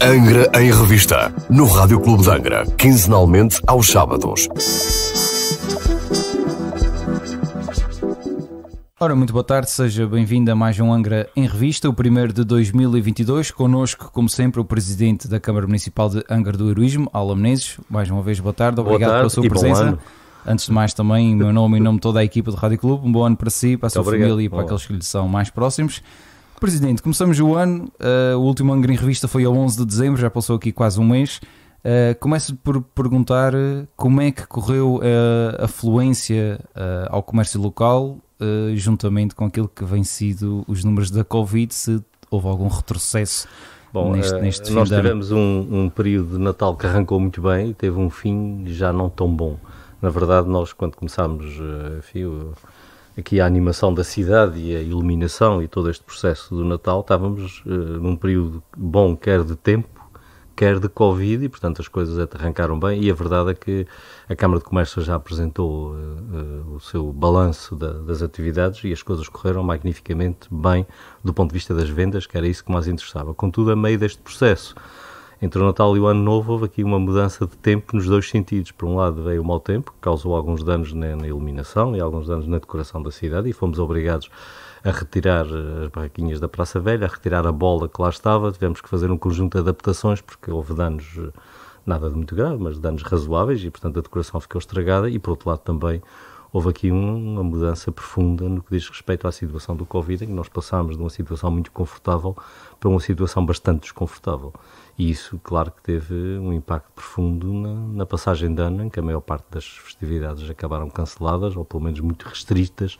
Angra em Revista, no Rádio Clube de Angra, quinzenalmente aos sábados. Ora, muito boa tarde, seja bem-vindo a mais um Angra em Revista, o primeiro de 2022. Connosco, como sempre, o Presidente da Câmara Municipal de Angra do Heroísmo, Alan Menezes. Mais uma vez, boa tarde, obrigado pela sua presença. Antes de mais, também, meu nome e em nome de toda a equipa do Rádio Clube, um bom ano para si, para a sua família e para aqueles que lhe são mais próximos. Presidente, começamos o ano, o último Angra em Revista foi a 11 de dezembro, já passou aqui quase um mês. Começo por perguntar como é que correu a afluência ao comércio local, juntamente com aquilo que vem sido os números da Covid, se houve algum retrocesso. Bom, neste nós tivemos um período de Natal que arrancou muito bem e teve um fim já não tão bom. Na verdade, nós quando começámos aqui a animação da cidade e a iluminação e todo este processo do Natal, estávamos num período bom, quer de tempo, quer de Covid, e portanto as coisas arrancaram bem, e a verdade é que a Câmara de Comércio já apresentou o seu balanço das atividades e as coisas correram magnificamente bem do ponto de vista das vendas, que era isso que mais interessava. Contudo, a meio deste processo, entre o Natal e o Ano Novo, houve aqui uma mudança de tempo nos dois sentidos. Por um lado veio o mau tempo, que causou alguns danos na iluminação e alguns danos na decoração da cidade, e fomos obrigados a retirar as barraquinhas da Praça Velha, a retirar a bola que lá estava. Tivemos que fazer um conjunto de adaptações, porque houve danos, nada de muito grave, mas danos razoáveis, e portanto a decoração ficou estragada. E por outro lado também houve aqui uma mudança profunda no que diz respeito à situação do Covid, em que nós passámos de uma situação muito confortável para uma situação bastante desconfortável. E isso, claro, que teve um impacto profundo na passagem de ano, em que a maior parte das festividades acabaram canceladas, ou pelo menos muito restritas,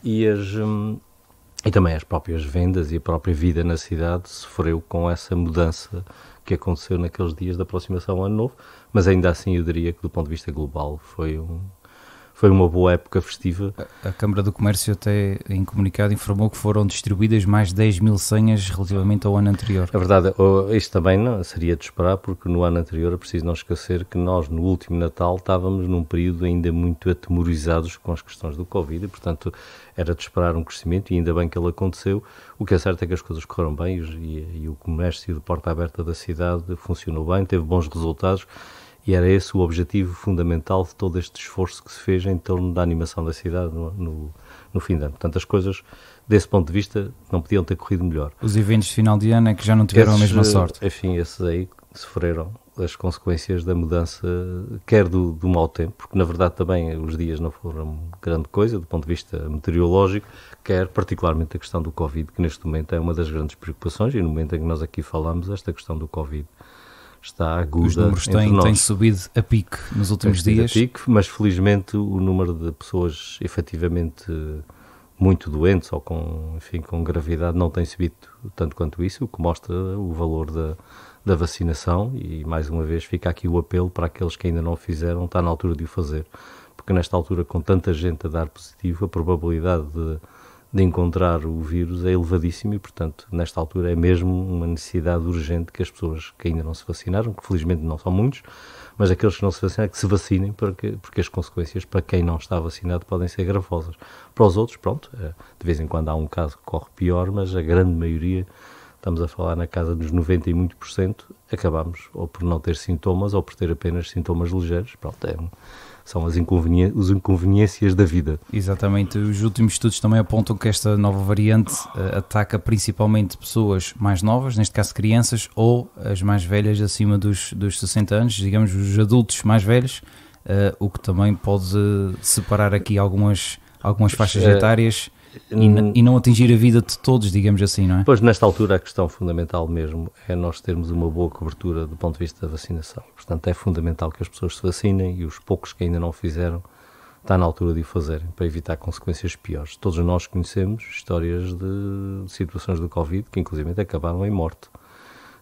e também as próprias vendas e a própria vida na cidade sofreu com essa mudança que aconteceu naqueles dias da aproximação ao Ano Novo, mas ainda assim eu diria que do ponto de vista global foi uma boa época festiva. A Câmara do Comércio até em comunicado informou que foram distribuídas mais de 10 mil senhas relativamente ao ano anterior. É verdade, isto também não seria de esperar, porque no ano anterior é preciso não esquecer que nós no último Natal estávamos num período ainda muito atemorizados com as questões do Covid e portanto era de esperar um crescimento, e ainda bem que ele aconteceu. O que é certo é que as coisas correram bem e o comércio de porta aberta da cidade funcionou bem, teve bons resultados. E era esse o objetivo fundamental de todo este esforço que se fez em torno da animação da cidade no fim de ano. Portanto, as coisas, desse ponto de vista, não podiam ter corrido melhor. Os eventos de final de ano é que já não tiveram a mesma sorte. Enfim, esses aí sofreram as consequências da mudança, quer do mau tempo, porque na verdade também os dias não foram grande coisa do ponto de vista meteorológico, quer particularmente a questão do Covid, que neste momento é uma das grandes preocupações, e no momento em que nós aqui falamos, esta questão do Covid está aguda. Os números têm subido a pique nos últimos dias. Mas felizmente o número de pessoas efetivamente muito doentes ou com gravidade não tem subido tanto quanto isso, o que mostra o valor da vacinação. E mais uma vez fica aqui o apelo para aqueles que ainda não o fizeram, está na altura de o fazer, porque nesta altura, com tanta gente a dar positivo, a probabilidade de encontrar o vírus é elevadíssimo e, portanto, nesta altura é mesmo uma necessidade urgente que as pessoas que ainda não se vacinaram, que felizmente não são muitos, mas aqueles que não se vacinaram, que se vacinem, porque as consequências para quem não está vacinado podem ser gravosas. Para os outros, pronto, de vez em quando há um caso que corre pior, mas a grande maioria, estamos a falar na casa dos 90 e muito por cento, acabamos ou por não ter sintomas ou por ter apenas sintomas ligeiros. Pronto, são as inconveniências da vida. Exatamente. Os últimos estudos também apontam que esta nova variante ataca principalmente pessoas mais novas, neste caso crianças, ou as mais velhas acima dos 60 anos, digamos os adultos mais velhos, o que também pode separar aqui algumas faixas etárias e não atingir a vida de todos, digamos assim, não é? Pois, nesta altura a questão fundamental mesmo é nós termos uma boa cobertura do ponto de vista da vacinação. Portanto, é fundamental que as pessoas se vacinem, e os poucos que ainda não o fizeram, está na altura de o fazerem, para evitar consequências piores. Todos nós conhecemos histórias de situações do Covid que inclusive acabaram em morte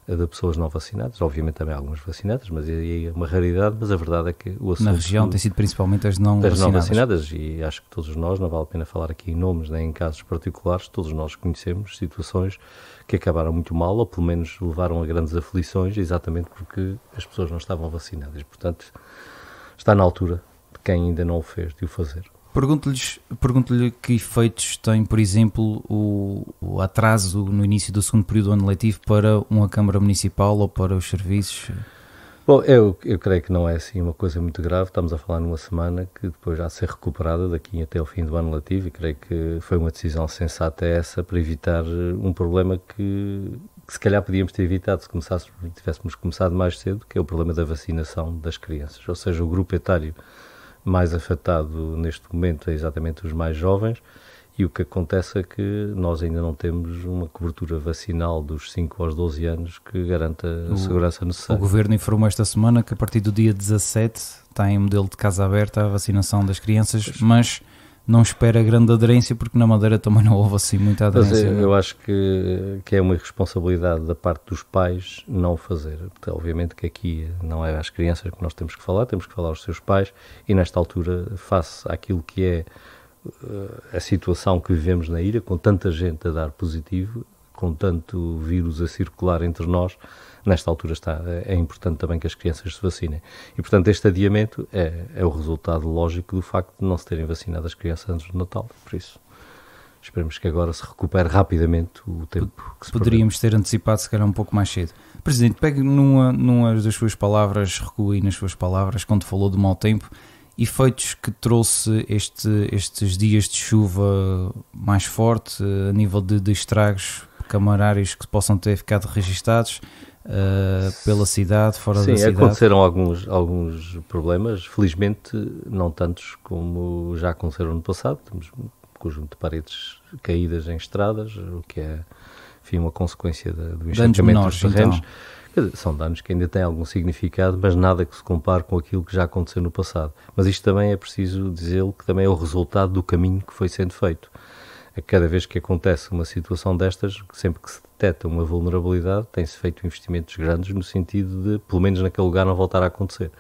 de pessoas não vacinadas, obviamente também algumas vacinadas, mas aí é uma raridade. Mas a verdade é que o assunto... Na região tem sido principalmente as não vacinadas. E acho que todos nós, não vale a pena falar aqui em nomes nem em casos particulares, todos nós conhecemos situações que acabaram muito mal, ou pelo menos levaram a grandes aflições, exatamente porque as pessoas não estavam vacinadas. Portanto, está na altura de quem ainda não o fez de o fazer. Pergunto-lhe que efeitos tem, por exemplo, o atraso no início do segundo período do ano letivo para uma Câmara Municipal ou para os serviços? Bom, eu creio que não é assim uma coisa muito grave. Estamos a falar numa semana que depois já ser recuperada daqui até o fim do ano letivo, e creio que foi uma decisão sensata essa para evitar um problema que se calhar podíamos ter evitado se tivéssemos começado mais cedo, que é o problema da vacinação das crianças. Ou seja, o grupo etário mais afetado neste momento é exatamente os mais jovens, e o que acontece é que nós ainda não temos uma cobertura vacinal dos 5 aos 12 anos que garanta a segurança necessária. O Governo informou esta semana que a partir do dia 17 está em modelo de casa aberta a vacinação das crianças, mas não espera grande aderência, porque na Madeira também não houve assim muita aderência. Mas eu acho que é uma irresponsabilidade da parte dos pais não o fazer. Porque, obviamente que aqui não é às crianças que nós temos que falar aos seus pais, e nesta altura, face àquilo que é a situação que vivemos na ilha, com tanta gente a dar positivo, com tanto vírus a circular entre nós, nesta altura é importante também que as crianças se vacinem. E, portanto, este adiamento é o resultado lógico do facto de não se terem vacinado as crianças antes do Natal. Por isso, esperemos que agora se recupere rapidamente o tempo que se Poderíamos ter antecipado, se calhar, um pouco mais cedo. Presidente, pegue numa das suas palavras, recue nas suas palavras, quando falou do mau tempo, efeitos que trouxe estes dias de chuva mais forte, a nível de estragos camarários que possam ter ficado registados pela cidade, fora da cidade? Sim, aconteceram alguns problemas, felizmente não tantos como já aconteceram no passado. Temos um conjunto de paredes caídas em estradas, o que é, enfim, uma consequência do encharcamento dos terrenos. Então. São danos que ainda têm algum significado, mas nada que se compare com aquilo que já aconteceu no passado. Mas isto também é preciso dizê-lo, que também é o resultado do caminho que foi sendo feito. A cada vez que acontece uma situação destas, sempre que se detecta uma vulnerabilidade, tem-se feito investimentos grandes no sentido de, pelo menos naquele lugar, não voltar a acontecer.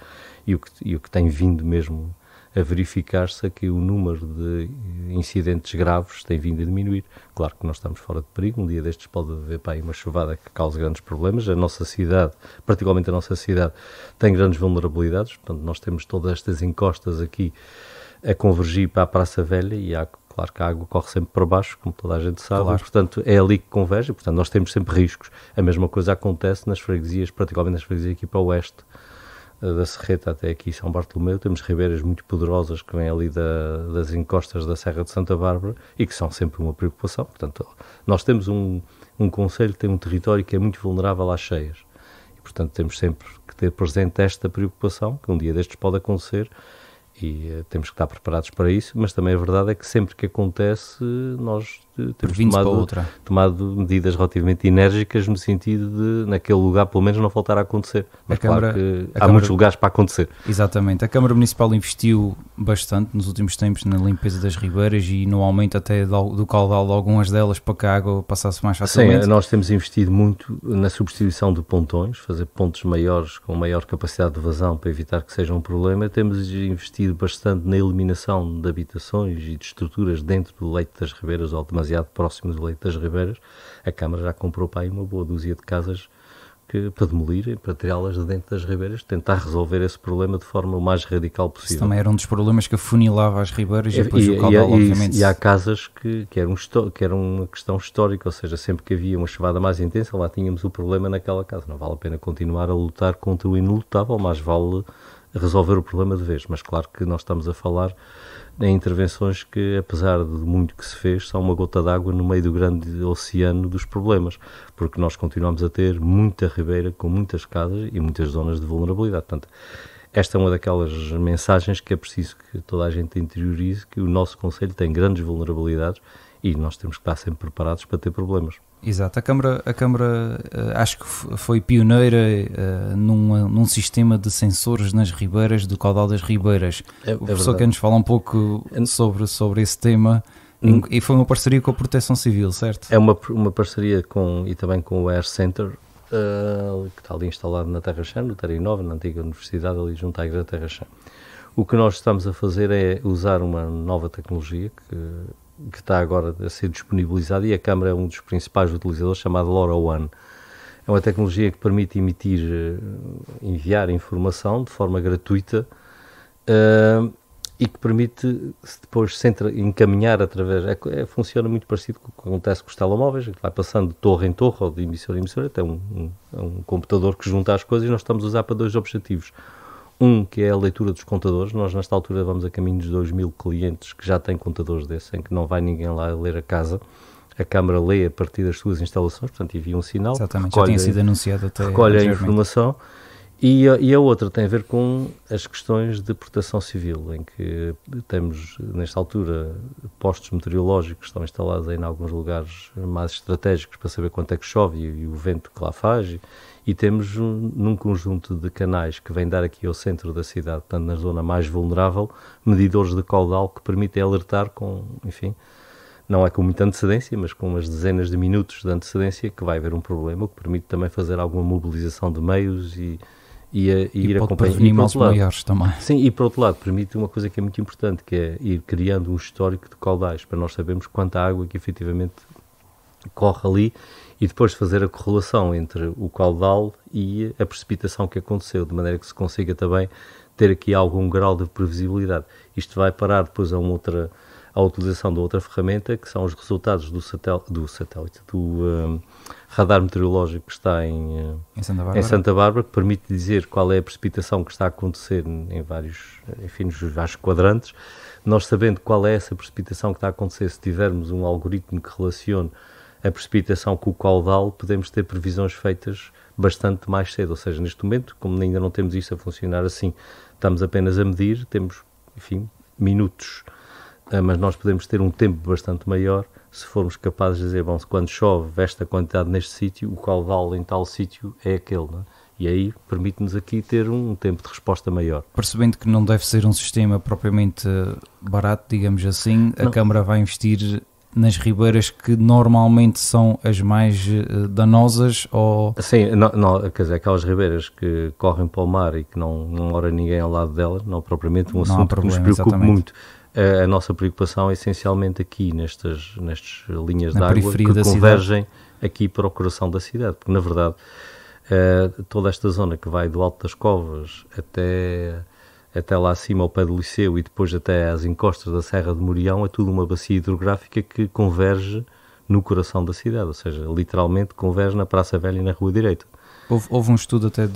E o que tem vindo mesmo a verificar-se é que o número de incidentes graves tem vindo a diminuir. Claro que nós estamos fora de perigo, um dia destes pode haver aí uma chuvada que cause grandes problemas. A nossa cidade, particularmente a nossa cidade, tem grandes vulnerabilidades, portanto nós temos todas estas encostas aqui a convergir para a Praça Velha, e claro que a água corre sempre para baixo, como toda a gente sabe, claro. Portanto é ali que converge, portanto nós temos sempre riscos. A mesma coisa acontece nas freguesias, particularmente nas freguesias aqui para o oeste, da Serreta até aqui São Bartolomeu. Temos ribeiras muito poderosas que vêm ali das encostas da Serra de Santa Bárbara e que são sempre uma preocupação. Portanto, nós temos um concelho que tem um território que é muito vulnerável às cheias e, portanto, temos sempre que ter presente esta preocupação, que um dia destes pode acontecer, e temos que estar preparados para isso. Mas também a verdade é que sempre que acontece nós temos tomado medidas relativamente enérgicas no sentido de naquele lugar pelo menos não voltar a acontecer. Mas claro que há muitos lugares para acontecer. Exatamente. A Câmara Municipal investiu bastante nos últimos tempos na limpeza das ribeiras e no aumento até do caudal de algumas delas para que a água passasse mais facilmente. Sim, nós temos investido muito na substituição de pontões, fazer pontos maiores com maior capacidade de vazão para evitar que seja um problema. Temos investido bastante na eliminação de habitações e de estruturas dentro do leito das ribeiras ou demasiado próximo do leito das ribeiras. A Câmara já comprou para aí uma boa dúzia de casas para demolir, para tirá-las de dentro das ribeiras, tentar resolver esse problema de forma o mais radical possível. Isso também era um dos problemas que afunilava as ribeiras e depois o caudal, obviamente. E há casas que eram uma questão histórica, ou seja, sempre que havia uma chuvada mais intensa, lá tínhamos o problema naquela casa. Não vale a pena continuar a lutar contra o inelutável, mas vale resolver o problema de vez. Mas claro que nós estamos a falar em intervenções que, apesar de muito que se fez, são uma gota d'água no meio do grande oceano dos problemas, porque nós continuamos a ter muita ribeira com muitas casas e muitas zonas de vulnerabilidade. Portanto, esta é uma daquelas mensagens que é preciso que toda a gente interiorize, que o nosso concelho tem grandes vulnerabilidades e nós temos que estar sempre preparados para ter problemas. Exato, a Câmara acho que foi pioneira num sistema de sensores nas ribeiras, do caudal das ribeiras. O professor quer nos falar um pouco sobre esse tema, e foi uma parceria com a Proteção Civil, certo? É uma parceria e também com o Air Center, que está ali instalado na Terra Chã, no Terra Nova, na antiga universidade, ali junto à Igreja Terra Chã. O que nós estamos a fazer é usar uma nova tecnologia que está agora a ser disponibilizada, e a Câmara é um dos principais utilizadores, chamado LoRaWAN. É uma tecnologia que permite enviar informação de forma gratuita e que permite depois encaminhar através, funciona muito parecido com o que acontece com os telemóveis, que vai passando de torre em torre ou de emissora em emissora, até um computador que junta as coisas, e nós estamos a usar para 2 objetivos. Que é a leitura dos contadores. Nós nesta altura vamos a caminho de 2.000 clientes que já têm contadores desses, em que não vai ninguém lá ler a casa. A Câmara lê a partir das suas instalações, portanto envia um sinal, exatamente, já tinha sido anunciado até recolhe a informação. E a outra tem a ver com as questões de proteção civil, em que temos, nesta altura, postos meteorológicos que estão instalados aí em alguns lugares mais estratégicos para saber quanto é que chove e o vento que lá faz, e temos num conjunto de canais que vem dar aqui ao centro da cidade, portanto na zona mais vulnerável, medidores de caudal que permitem alertar com, enfim, não é com muita antecedência, mas com umas dezenas de minutos de antecedência que vai haver um problema, o que permite também fazer alguma mobilização de meios e ir pode prevenir males maiores também. Sim, e por outro lado permite uma coisa que é muito importante, que é ir criando um histórico de caudais, para nós sabermos quanta água que efetivamente corre ali, e depois fazer a correlação entre o caudal e a precipitação que aconteceu, de maneira que se consiga também ter aqui algum grau de previsibilidade. Isto vai parar depois a utilização de outra ferramenta, que são os resultados do radar meteorológico que está em Santa Bárbara, que permite dizer qual é a precipitação que está a acontecer em nos vários quadrantes. Nós, sabendo qual é essa precipitação que está a acontecer, se tivermos um algoritmo que relacione a precipitação com o caudal, podemos ter previsões feitas bastante mais cedo. Ou seja, neste momento, como ainda não temos isso a funcionar assim, estamos apenas a medir, temos, minutos, mas nós podemos ter um tempo bastante maior se formos capazes de dizer, bom, quando chove esta quantidade neste sítio, o caudal em tal sítio é aquele, não é? E aí permite-nos aqui ter um tempo de resposta maior. Percebendo que não deve ser um sistema propriamente barato, digamos assim, a Câmara vai investir nas ribeiras que normalmente são as mais danosas, ou... Sim, quer dizer, aquelas ribeiras que correm para o mar e que não mora ninguém ao lado delas, não propriamente um assunto que nos preocupa muito. A nossa preocupação é essencialmente aqui nestas linhas de água que convergem aqui para o coração da cidade, porque na verdade toda esta zona que vai do Alto das Covas até lá acima ao pé do Liceu e depois até às encostas da Serra de Morião é tudo uma bacia hidrográfica que converge no coração da cidade, ou seja, literalmente converge na Praça Velha e na Rua Direita. Houve um estudo até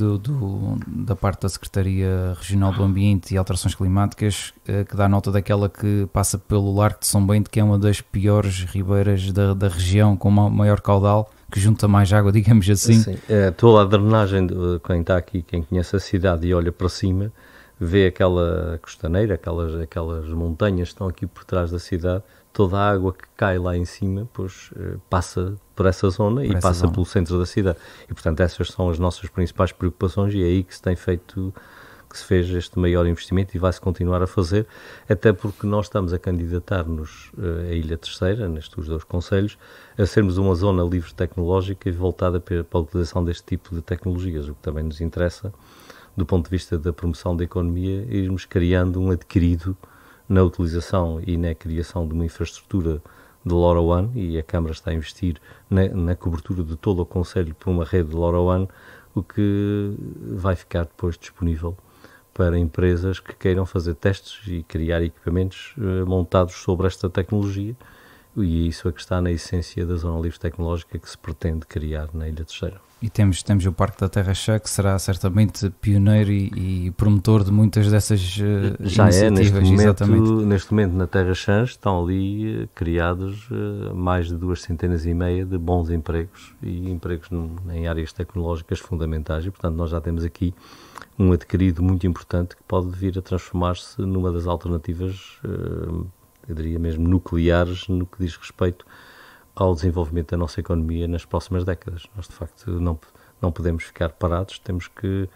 da parte da Secretaria Regional do Ambiente e Alterações Climáticas que dá nota daquela que passa pelo Largo de São Bento, que é uma das piores ribeiras da região, com maior caudal, que junta mais água, digamos assim. Sim, toda a drenagem, quem está aqui, quem conhece a cidade e olha para cima, vê aquela costaneira, aquelas montanhas que estão aqui por trás da cidade, toda a água que cai lá em cima, pois passa por essa zona e passa pelo centro da cidade. E, portanto, essas são as nossas principais preocupações e é aí que se fez este maior investimento e vai-se continuar a fazer, até porque nós estamos a candidatar-nos à Ilha Terceira, nestes 2 concelhos, a sermos uma zona livre tecnológica e voltada para a utilização deste tipo de tecnologias, o que também nos interessa, do ponto de vista da promoção da economia, irmos criando um adquirido na utilização e na criação de uma infraestrutura de LoRaWAN, e a Câmara está a investir na cobertura de todo o concelho por uma rede de LoRaWAN, o que vai ficar depois disponível para empresas que queiram fazer testes e criar equipamentos montados sobre esta tecnologia, e isso é que está na essência da Zona Livre Tecnológica que se pretende criar na Ilha Terceira. E temos o Parque da Terra Chã, que será certamente pioneiro e promotor de muitas dessas já iniciativas. Neste momento na Terra Chã estão ali criados mais de 250 de bons empregos e empregos em áreas tecnológicas fundamentais, e portanto nós já temos aqui um adquirido muito importante que pode vir a transformar-se numa das alternativas, eu diria mesmo nucleares, no que diz respeito ao desenvolvimento da nossa economia nas próximas décadas. Nós, de facto, não podemos ficar parados, temos que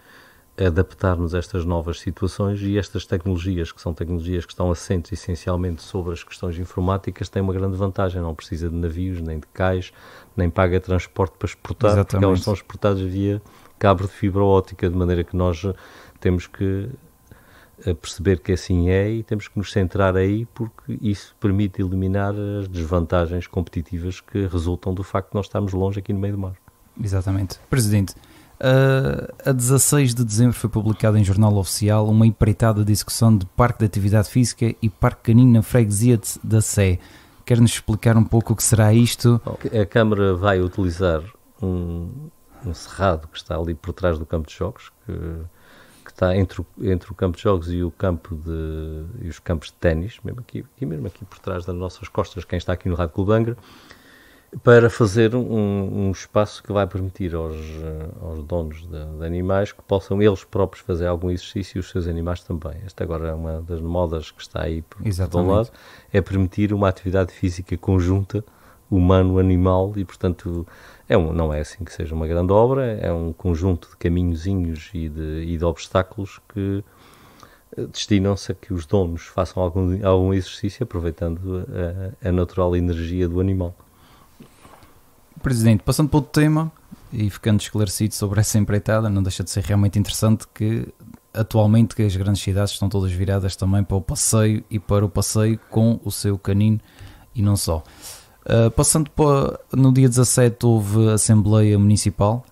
adaptar-nos a estas novas situações, e estas tecnologias, que são tecnologias que estão assentes essencialmente sobre as questões informáticas, têm uma grande vantagem, não precisa de navios, nem de cais, nem paga transporte para exportar. Exatamente. Porque elas são exportadas via cabo de fibra óptica, de maneira que nós temos que perceber que assim é e temos que nos centrar aí, porque isso permite eliminar as desvantagens competitivas que resultam do facto de nós estarmos longe aqui no meio do mar. Exatamente. Presidente, A 16 de dezembro foi publicado em Jornal Oficial uma empreitada de execução de Parque de Atividade Física e Parque Canino na freguesia da Sé. Quer-nos explicar um pouco o que será isto? A Câmara vai utilizar um cerrado que está ali por trás do campo de jogos, que está entre o campo de jogos e e os campos de ténis, mesmo aqui por trás das nossas costas, quem está aqui no Rádio Clube de Angra, para fazer um espaço que vai permitir aos donos de animais que possam eles próprios fazer algum exercício e os seus animais também. Esta agora é uma das modas que está aí por todo lado, é permitir uma atividade física conjunta, humano-animal, e portanto não é assim que seja uma grande obra, é um conjunto de caminhozinhos e de obstáculos que destinam-se a que os donos façam algum exercício aproveitando a natural energia do animal. Presidente, passando para outro tema e ficando esclarecido sobre essa empreitada, não deixa de ser realmente interessante que atualmente as grandes cidades estão todas viradas também para o passeio e para o passeio com o seu canino e não só. Passando para, no dia 17 houve Assembleia Municipal,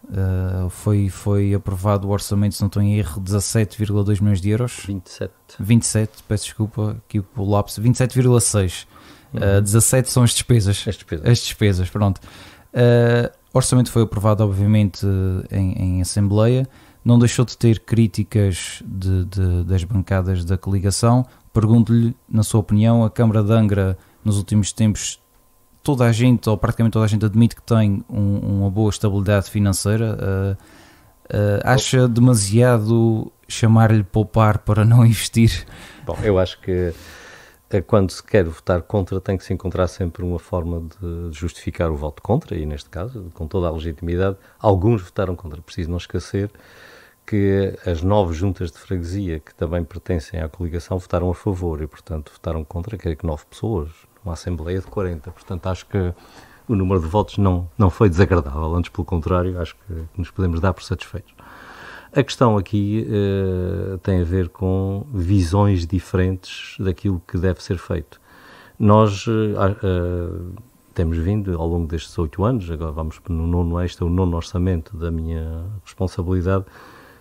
foi aprovado o orçamento, se não estou em erro, 17,2 milhões de euros. 27, peço desculpa, aqui o lapso, 27,6. 17 são as despesas. As despesas, pronto. O orçamento foi aprovado, obviamente, em Assembleia, não deixou de ter críticas das bancadas da coligação. Pergunto-lhe, na sua opinião, a Câmara de Angra, nos últimos tempos, toda a gente, ou praticamente toda a gente, admite que tem uma boa estabilidade financeira. Acha demasiado chamar-lhe poupar para não investir? Bom, eu acho que quando se quer votar contra, tem que se encontrar sempre uma forma de justificar o voto contra, e neste caso, com toda a legitimidade, alguns votaram contra. Preciso não esquecer que as 9 juntas de freguesia, que também pertencem à coligação, votaram a favor e, portanto, votaram contra, creio que 9 pessoas, numa Assembleia de 40. Portanto, acho que o número de votos não foi desagradável, antes pelo contrário, acho que nos podemos dar por satisfeitos. A questão aqui tem a ver com visões diferentes daquilo que deve ser feito. Nós temos vindo, ao longo destes 8 anos, agora vamos no nono, este é o nono orçamento da minha responsabilidade,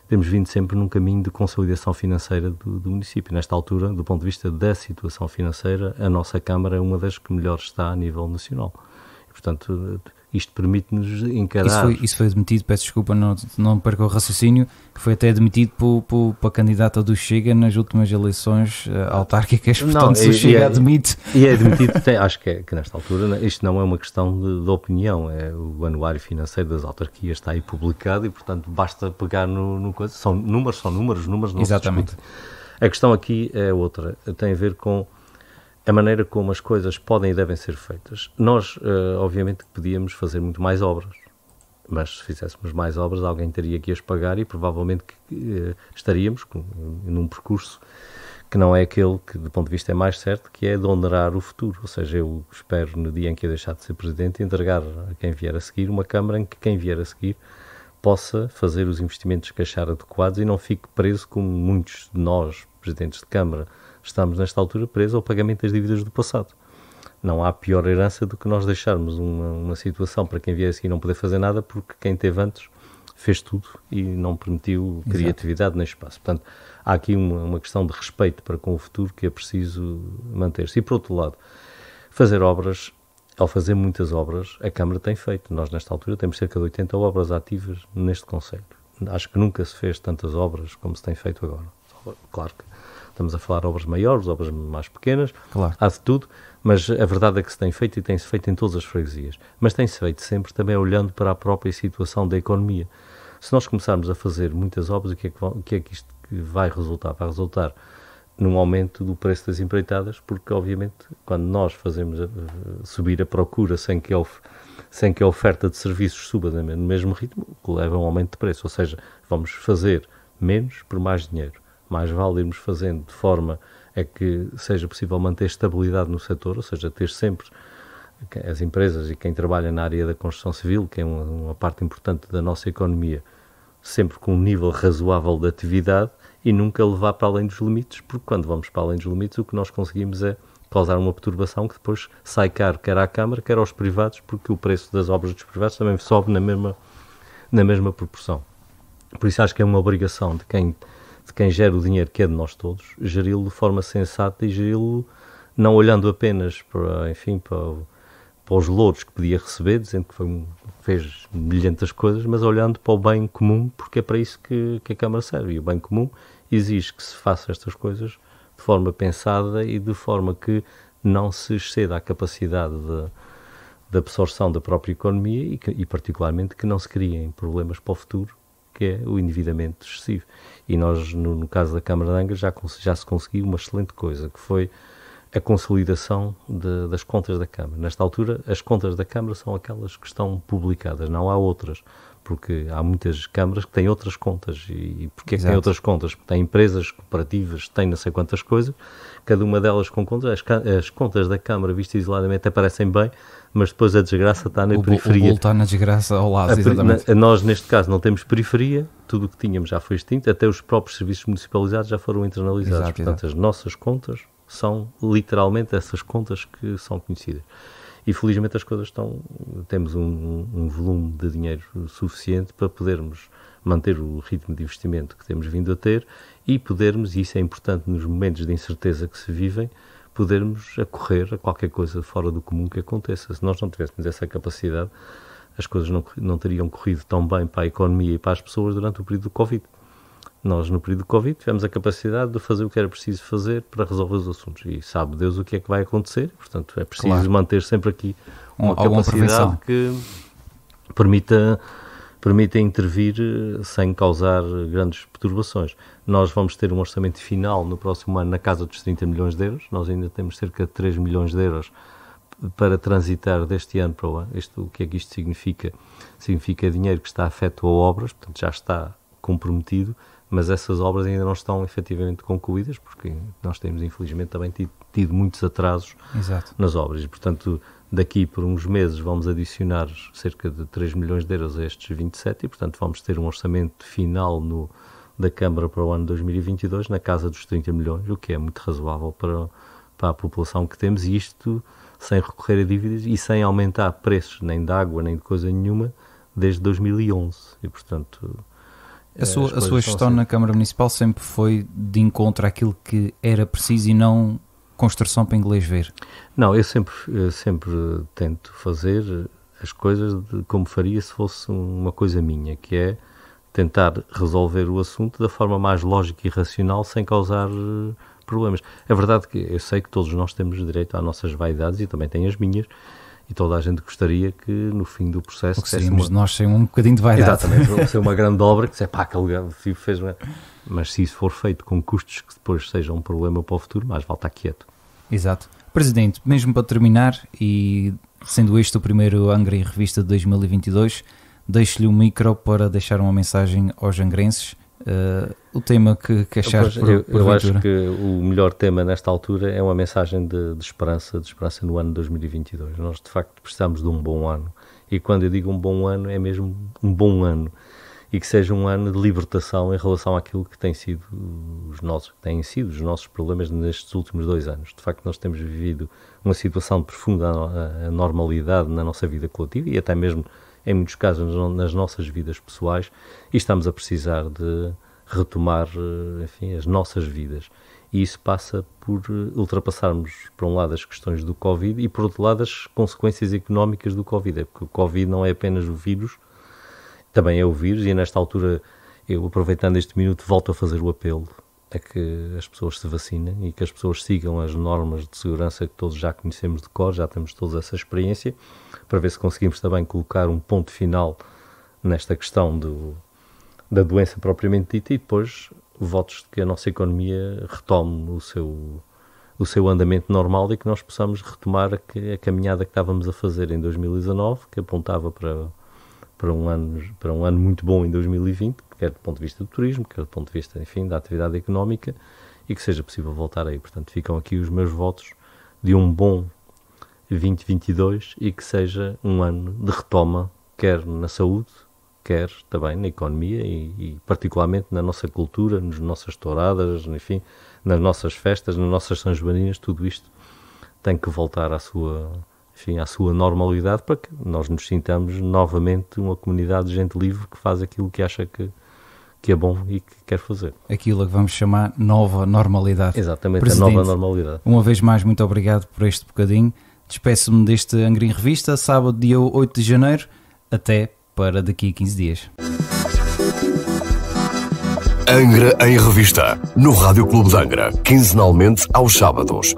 temos vindo sempre num caminho de consolidação financeira do município. Nesta altura, do ponto de vista da situação financeira, a nossa Câmara é uma das que melhor está a nível nacional. E, portanto, isto permite-nos encarar... Isso foi admitido, peço desculpa, não perco o raciocínio, que foi até admitido para a candidata do Chega nas últimas eleições autárquicas, portanto, se o Chega admite... E é admitido, acho que nesta altura, isto não é uma questão de opinião, o anuário financeiro das autarquias está aí publicado e, portanto, basta pegar no coisa, são números não Exatamente. Se discute. A questão aqui é outra, tem a ver com a maneira como as coisas podem e devem ser feitas. Nós, obviamente, podíamos fazer muito mais obras, mas se fizéssemos mais obras, alguém teria que as pagar e provavelmente estaríamos num percurso que não é aquele que, do ponto de vista, é mais certo, que é de onerar o futuro. Ou seja, eu espero, no dia em que eu deixar de ser Presidente, entregar a quem vier a seguir uma Câmara em que quem vier a seguir possa fazer os investimentos que achar adequados e não fique preso, como muitos de nós, Presidentes de Câmara, estamos nesta altura presos ao pagamento das dívidas do passado. Não há pior herança do que nós deixarmos uma situação para quem vier a seguir não poder fazer nada porque quem teve antes fez tudo e não permitiu criatividade nem espaço. Portanto, há aqui uma questão de respeito para com o futuro que é preciso manter-se. E, por outro lado, fazer obras, ao fazer muitas obras, a Câmara tem feito. Nós, nesta altura, temos cerca de 80 obras ativas neste concelho. Acho que nunca se fez tantas obras como se tem feito agora. Claro que estamos a falar de obras maiores, obras mais pequenas, claro. Há de tudo, mas a verdade é que se tem feito e tem-se feito em todas as freguesias. Mas tem-se feito sempre também olhando para a própria situação da economia. Se nós começarmos a fazer muitas obras, o que é que isto vai resultar? Vai resultar num aumento do preço das empreitadas, porque obviamente quando nós fazemos subir a procura sem que a oferta de serviços suba no mesmo ritmo, leva a um aumento de preço. Ou seja, vamos fazer menos por mais dinheiro. Mais vale irmos fazendo de forma a que seja possível manter estabilidade no setor, ou seja, ter sempre as empresas e quem trabalha na área da construção civil, que é uma parte importante da nossa economia, sempre com um nível razoável de atividade e nunca levar para além dos limites, porque quando vamos para além dos limites o que nós conseguimos é causar uma perturbação que depois sai caro quer à Câmara, quer aos privados, porque o preço das obras dos privados também sobe na mesma proporção. Por isso acho que é uma obrigação de quem gera o dinheiro, que é de nós todos, geri-lo de forma sensata e geri-lo não olhando apenas para os louros que podia receber, dizendo que fez milhentas coisas, mas olhando para o bem comum, porque é para isso que a Câmara serve. E o bem comum exige que se faça estas coisas de forma pensada e de forma que não se exceda a capacidade de absorção da própria economia e particularmente que não se criem problemas para o futuro, que é o endividamento excessivo. E nós, no caso da Câmara de Angra, já se conseguiu uma excelente coisa, que foi a consolidação das contas da Câmara. Nesta altura, as contas da Câmara são aquelas que estão publicadas, não há outras, porque há muitas câmaras que têm outras contas. E porquê que têm outras contas? Porque têm empresas cooperativas, têm não sei quantas coisas, cada uma delas com contas. As contas da Câmara, vistas isoladamente, aparecem bem, mas depois a desgraça está na periferia. O bolo está na desgraça ao lado, exatamente. Nós, neste caso, não temos periferia, tudo o que tínhamos já foi extinto, até os próprios serviços municipalizados já foram internalizados. Portanto, as nossas contas são literalmente essas contas que são conhecidas. E felizmente as coisas temos um volume de dinheiro suficiente para podermos manter o ritmo de investimento que temos vindo a ter e podermos, e isso é importante nos momentos de incerteza que se vivem, podermos acorrer a qualquer coisa fora do comum que aconteça. Se nós não tivéssemos essa capacidade, as coisas não teriam corrido tão bem para a economia e para as pessoas durante o período do Covid. Nós, no período do Covid, tivemos a capacidade de fazer o que era preciso fazer para resolver os assuntos. E sabe Deus o que é que vai acontecer. Portanto, é preciso manter sempre aqui uma capacidade que permita intervir sem causar grandes perturbações. Nós vamos ter um orçamento final no próximo ano na casa dos 30 milhões de euros. Nós ainda temos cerca de 3 milhões de euros para transitar deste ano para o ano. O que é que isto significa? Significa dinheiro que está afeto a obras, portanto já está comprometido, mas essas obras ainda não estão efetivamente concluídas, porque nós temos, infelizmente, também tido muitos atrasos nas obras. E, portanto, daqui por uns meses vamos adicionar cerca de 3 milhões de euros a estes 27 e, portanto, vamos ter um orçamento final da Câmara para o ano 2022 na casa dos 30 milhões, o que é muito razoável para a população que temos, e isto sem recorrer a dívidas e sem aumentar preços nem de água nem de coisa nenhuma desde 2011. E, portanto... A sua gestão na Câmara Municipal sempre foi de encontro àquilo que era preciso e não construção para inglês ver? Não, eu sempre tento fazer as coisas como faria se fosse uma coisa minha, que é tentar resolver o assunto da forma mais lógica e racional sem causar problemas. É verdade que eu sei que todos nós temos direito às nossas vaidades e também tenho as minhas, e toda a gente gostaria que no fim do processo... O que seríamos nós sem um bocadinho de vaidade. Exatamente, ser uma grande obra que aquele filho fez... Mas se isso for feito com custos que depois sejam um problema para o futuro, mais vale estar quieto. Exato. Presidente, mesmo para terminar, e sendo este o primeiro Angra em Revista de 2022, deixo-lhe o micro para deixar uma mensagem aos angrenses. O tema que achar eu acho que o melhor tema nesta altura é uma mensagem de esperança no ano de 2022. Nós de facto precisamos de um bom ano, e quando eu digo um bom ano é mesmo um bom ano, e que seja um ano de libertação em relação àquilo que têm sido os nossos problemas nestes últimos 2 anos. De facto nós temos vivido uma situação de profunda anormalidade na nossa vida coletiva e até mesmo em muitos casos nas nossas vidas pessoais, e estamos a precisar de retomar, as nossas vidas. E isso passa por ultrapassarmos, por um lado, as questões do Covid e, por outro lado, as consequências económicas do Covid. Porque o Covid não é apenas o vírus, também é o vírus, e nesta altura, eu, aproveitando este minuto, volto a fazer o apelo a que as pessoas se vacinem e que as pessoas sigam as normas de segurança que todos já conhecemos de cor, já temos toda essa experiência, para ver se conseguimos também colocar um ponto final nesta questão da doença propriamente dita, e depois votos de que a nossa economia retome o seu andamento normal e que nós possamos retomar a caminhada que estávamos a fazer em 2019, que apontava para um ano muito bom em 2020, quer do ponto de vista do turismo, quer do ponto de vista, da atividade económica, e que seja possível voltar aí. Portanto, ficam aqui os meus votos de um bom 2022 e que seja um ano de retoma, quer na saúde, quer também na economia e particularmente na nossa cultura, nas nossas touradas, nas nossas festas, nas nossas São Joaninas. Tudo isto tem que voltar à sua normalidade, para que nós nos sintamos novamente uma comunidade de gente livre que faz aquilo que acha que que é bom e que quer fazer. Aquilo que vamos chamar nova normalidade. Exatamente, Presidente, a nova normalidade. Uma vez mais, muito obrigado por este bocadinho. Despeço-me deste Angra em Revista, sábado, dia 8 de janeiro. Até para daqui a 15 dias. Angra em Revista, no Rádio Clube de Angra, quinzenalmente aos sábados.